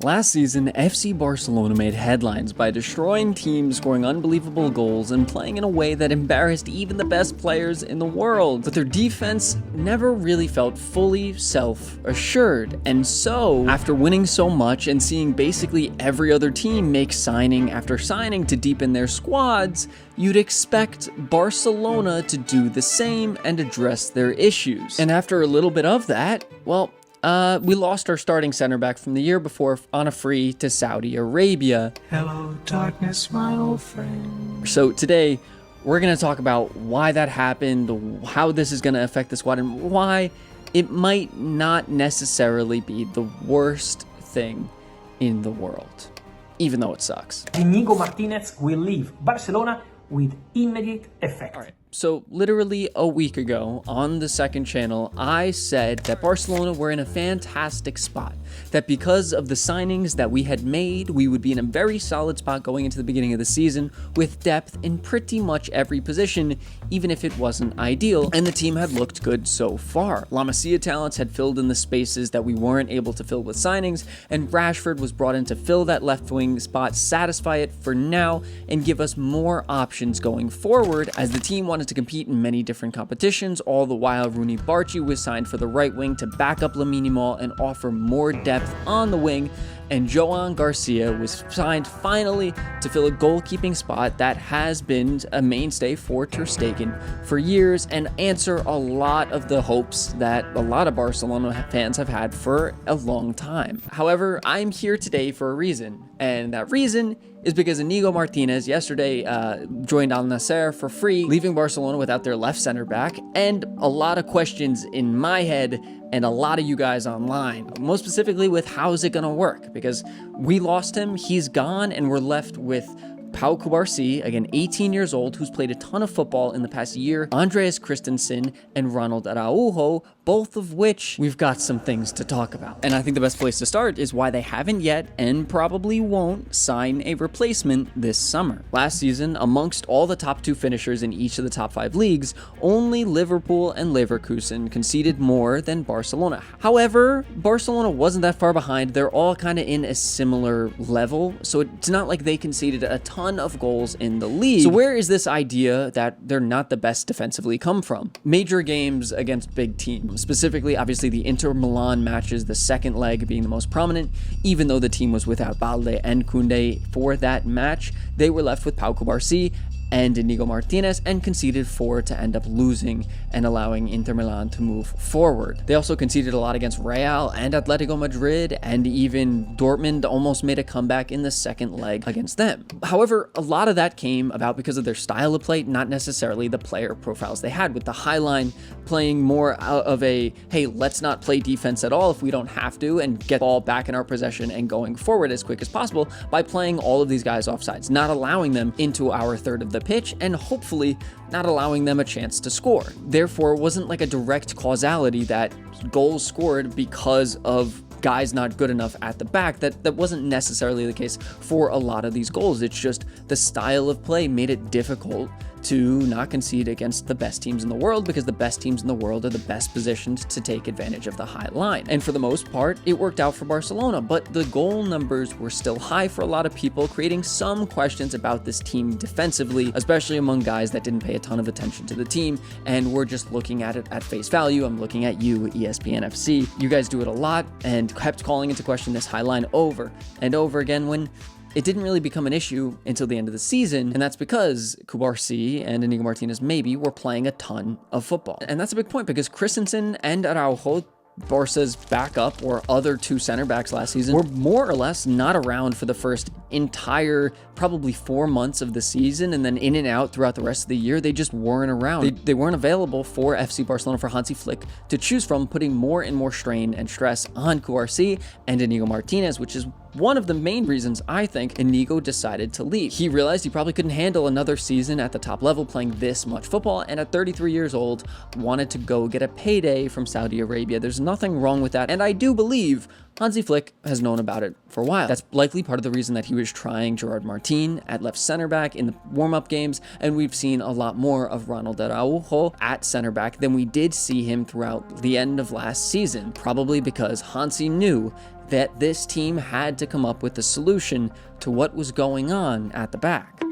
Last season, FC Barcelona made headlines by destroying teams, scoring unbelievable goals, and playing in a way that embarrassed even the best players in the world. But their defense never really felt fully self-assured. And so, after winning so much and seeing basically every other team make signing after signing to deepen their squads, you'd expect Barcelona to do the same and address their issues. And after a little bit of that, well, we lost our starting center back from the year before on a free to Saudi Arabia. Hello, darkness, my old friend. So today, we're going to talk about why that happened, how this is going to affect the squad, and why it might not necessarily be the worst thing in the world, even though it sucks. Inigo Martinez will leave Barcelona with immediate effect. All right. So literally a week ago on the second channel, I said that Barcelona were in a fantastic spot, that because of the signings that we had made, we would be in a very solid spot going into the beginning of the season with depth in pretty much every position, even if it wasn't ideal, and the team had looked good so far. La Masia talents had filled in the spaces that we weren't able to fill with signings, and Rashford was brought in to fill that left wing spot, satisfy it for now, and give us more options going forward as the team wanted to compete in many different competitions. All the while, Rooney Barchi was signed for the right wing to back up Lamine Yamal and offer more depth on the wing, and Joan Garcia was signed finally to fill a goalkeeping spot that has been a mainstay for Ter Stegen for years and answer a lot of the hopes that a lot of Barcelona fans have had for a long time. However, I'm here today for a reason, and that reason is because Inigo Martinez yesterday joined Al Nassr for free, leaving Barcelona without their left center back, and a lot of questions in my head and a lot of you guys online, most specifically with how is it going to work, because we lost him, he's gone, and we're left with Pau Cubarsí, again 18 years old, who's played a ton of football in the past year, Andreas Christensen, and Ronald Araujo, both of which we've got some things to talk about. And I think the best place to start is why they haven't yet, and probably won't, sign a replacement this summer. Last season, amongst all the top 2 finishers in each of the top 5 leagues, only Liverpool and Leverkusen conceded more than Barcelona. However, Barcelona wasn't that far behind. They're all kind of in a similar level, so it's not like they conceded a ton of goals in the league. So where is this idea that they're not the best defensively come from? Major games against big teams. Specifically, obviously, the Inter Milan matches, the second leg being the most prominent. Even though the team was without Balde and Koundé for that match, they were left with Pau Cubarsí and Inigo Martinez and conceded 4 to end up losing and allowing Inter Milan to move forward. They also conceded a lot against Real and Atletico Madrid, and even Dortmund almost made a comeback in the second leg against them. However, a lot of that came about because of their style of play, not necessarily the player profiles they had, with the high line playing more out of a, hey, let's not play defense at all if we don't have to, and get the ball back in our possession and going forward as quick as possible by playing all of these guys offsides, not allowing them into our third of the pitch, and hopefully not allowing them a chance to score. Therefore, it wasn't like a direct causality that goals scored because of guys not good enough at the back. That wasn't necessarily the case for a lot of these goals. It's just the style of play made it difficult to not concede against the best teams in the world, because the best teams in the world are the best positioned to take advantage of the high line. And for the most part, it worked out for Barcelona, but the goal numbers were still high for a lot of people, creating some questions about this team defensively, especially among guys that didn't pay a ton of attention to the team and were just looking at it at face value. I'm looking at you, ESPN FC. You guys do it a lot and kept calling into question this high line over and over again when it didn't really become an issue until the end of the season, and that's because Cubarsí and Inigo Martinez maybe were playing a ton of football. And that's a big point, because Christensen and Araujo, Barca's backup or other 2 center backs last season, were more or less not around for the first entire probably 4 months of the season, and then in and out throughout the rest of the year. They just weren't around. They weren't available for FC Barcelona, for Hansi Flick to choose from, putting more and more strain and stress on Cubarsí and Inigo Martinez, which is one of the main reasons I think Inigo decided to leave. He realized he probably couldn't handle another season at the top level playing this much football, and at 33 years old, wanted to go get a payday from Saudi Arabia. There's nothing wrong with that, and I do believe Hansi Flick has known about it for a while. That's likely part of the reason that he was trying Gerard Martin at left center back in the warm-up games, and we've seen a lot more of Ronald Araujo at center back than we did see him throughout the end of last season, probably because Hansi knew that this team had to come up with a solution to what was going on at the back.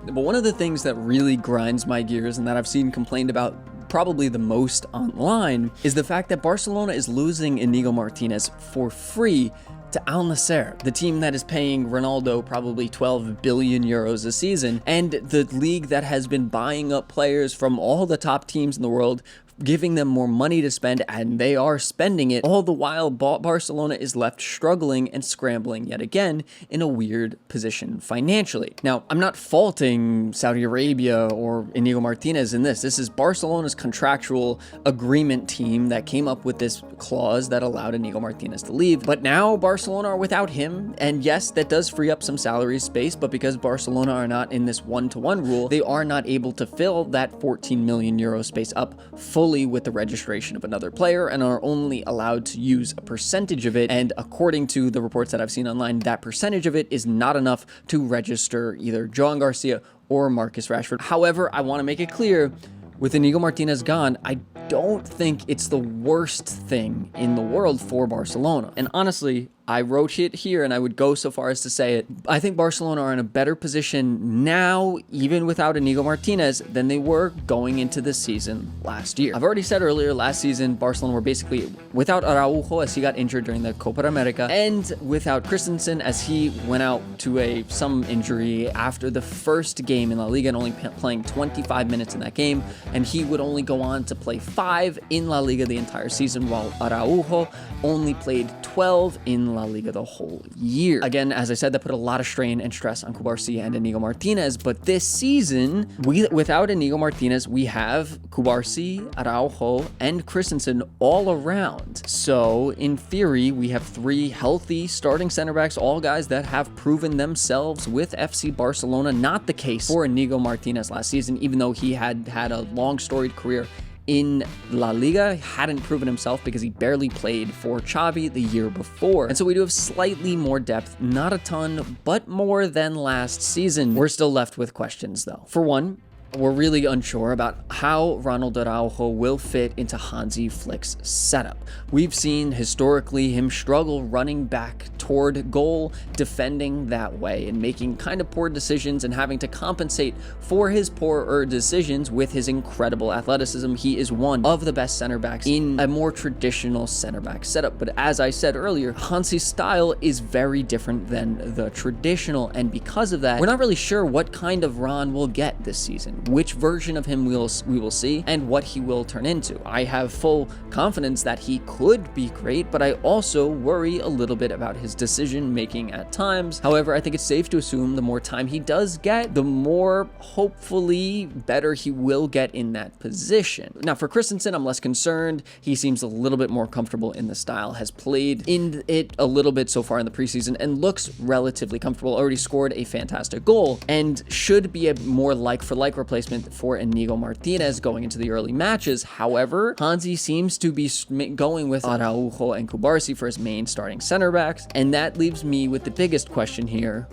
But one of the things that really grinds my gears and that I've seen complained about probably the most online is the fact that Barcelona is losing Inigo Martinez for free to Al Nassr, the team that is paying Ronaldo probably 12 billion euros a season, and the league that has been buying up players from all the top teams in the world, giving them more money to spend, and they are spending it. All the while, Barcelona is left struggling and scrambling yet again in a weird position financially. Now, I'm not faulting Saudi Arabia or Inigo Martinez in this. This is Barcelona's contractual agreement team that came up with this clause that allowed Inigo Martinez to leave. But now Barcelona are without him, and yes, that does free up some salary space, but because Barcelona are not in this one-to-one rule, they are not able to fill that 14 million euro space up fully with the registration of another player and are only allowed to use a percentage of it. And according to the reports that I've seen online, that percentage of it is not enough to register either Joan Garcia or Marcus Rashford. However, I want to make it clear, with Inigo Martinez gone, I don't think it's the worst thing in the world for Barcelona. And honestly, I wrote it here and I would go so far as to say it. I think Barcelona are in a better position now, even without Inigo Martinez, than they were going into the season last year. I've already said earlier, last season, Barcelona were basically without Araujo as he got injured during the Copa America, and without Christensen as he went out to some injury after the first game in La Liga and only playing 25 minutes in that game, and he would only go on to play 5 in La Liga the entire season, while Araujo only played 12 in La Liga the whole year. Again, as I said, that put a lot of strain and stress on Cubarsí and Inigo Martinez, but this season, without Inigo Martinez, we have Cubarsí, Araujo, and Christensen all around. So, in theory, we have 3 healthy starting center backs, all guys that have proven themselves with FC Barcelona. Not the case for Inigo Martinez last season, even though he had a long storied career in La Liga, hadn't proven himself because he barely played for Xavi the year before. And so we do have slightly more depth, not a ton, but more than last season. We're still left with questions though. For one, we're really unsure about how Ronald Araujo will fit into Hansi Flick's setup. We've seen historically him struggle running back toward goal, defending that way, and making kind of poor decisions and having to compensate for his poorer decisions with his incredible athleticism. He is one of the best center backs in a more traditional center back setup. But as I said earlier, Hansi's style is very different than the traditional, and because of that, we're not really sure what kind of Ron we'll get this season, which version of him we will see, and what he will turn into. I have full confidence that he could be great, but I also worry a little bit about his decision making at times. However, I think it's safe to assume the more time he does get, the more hopefully better he will get in that position. Now for Christensen, I'm less concerned. He seems a little bit more comfortable in the style, has played in it a little bit so far in the preseason, and looks relatively comfortable. Already scored a fantastic goal and should be a more like-for-like replacement for Inigo Martinez going into the early matches. However, Hansi seems to be going with Araujo and Cubarsí for his main starting center backs, and that leaves me with the biggest question here: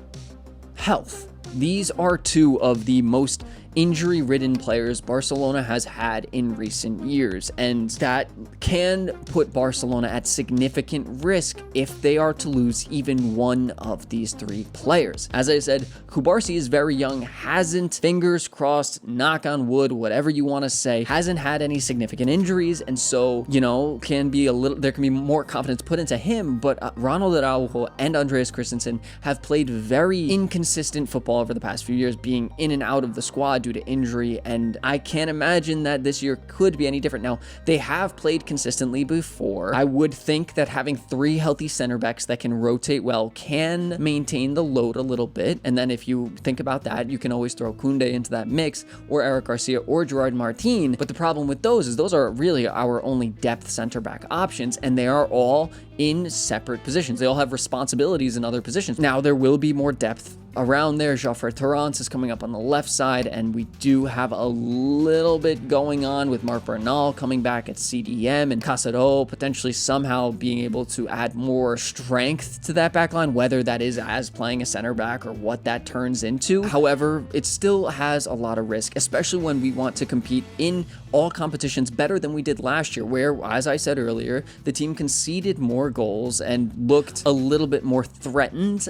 health. These are 2 of the most injury-ridden players Barcelona has had in recent years, and that can put Barcelona at significant risk if they are to lose even one of these 3 players. As I said, Cubarsí is very young, hasn't, fingers crossed, knock on wood, whatever you want to say, hasn't had any significant injuries, and so, there can be more confidence put into him. But Ronald Araujo and Andreas Christensen have played very inconsistent football over the past few years, being in and out of the squad due to injury, and I can't imagine that this year could be any different. Now, they have played consistently before. I would think that having 3 healthy center backs that can rotate well can maintain the load a little bit, and then if you think about that, you can always throw Koundé into that mix, or Eric Garcia, or Gerard Martin. But the problem with those is those are really our only depth center back options, and they are all in separate positions. They all have responsibilities in other positions. Now, there will be more depth around there. Joffre Torrance is coming up on the left side, and we do have a little bit going on with Marc Bernal coming back at CDM, and Casado potentially somehow being able to add more strength to that back line, whether that is as playing a center back or what that turns into. However, it still has a lot of risk, especially when we want to compete in all competitions better than we did last year, where, as I said earlier, the team conceded more goals and looked a little bit more threatened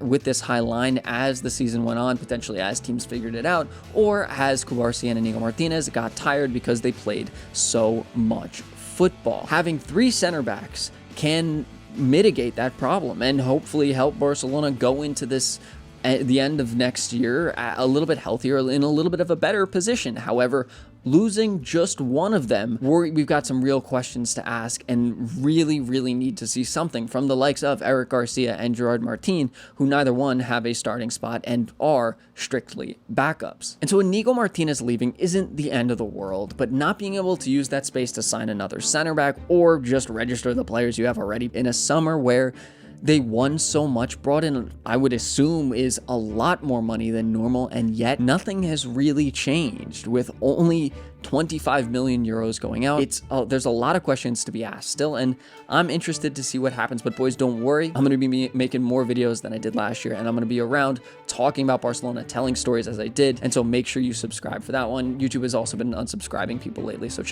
with this high line as the season went on, potentially as teams figured it out, or as Cubarsí and Inigo Martinez got tired because they played so much football. Having 3 center backs can mitigate that problem and hopefully help Barcelona go into this at the end of next year a little bit healthier, in a little bit of a better position. However, losing just one of them, we've got some real questions to ask and really need to see something from the likes of Eric Garcia and Gerard Martin, who neither one have a starting spot and are strictly backups. And so Inigo Martinez leaving isn't the end of the world, but not being able to use that space to sign another center back or just register the players you have already in a summer where they won so much, brought in, I would assume, is a lot more money than normal, and yet nothing has really changed with only 25 million euros going out. There's a lot of questions to be asked still, and I'm interested to see what happens. But boys, don't worry, I'm going to be making more videos than I did last year, and I'm going to be around talking about Barcelona, telling stories as I did, and so make sure you subscribe for that one. YouTube has also been unsubscribing people lately, so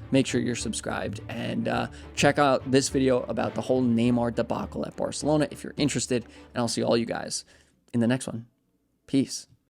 make sure you're subscribed, and check out this video about the whole Neymar debacle at Barcelona if you're interested, and I'll see all you guys in the next one. Peace.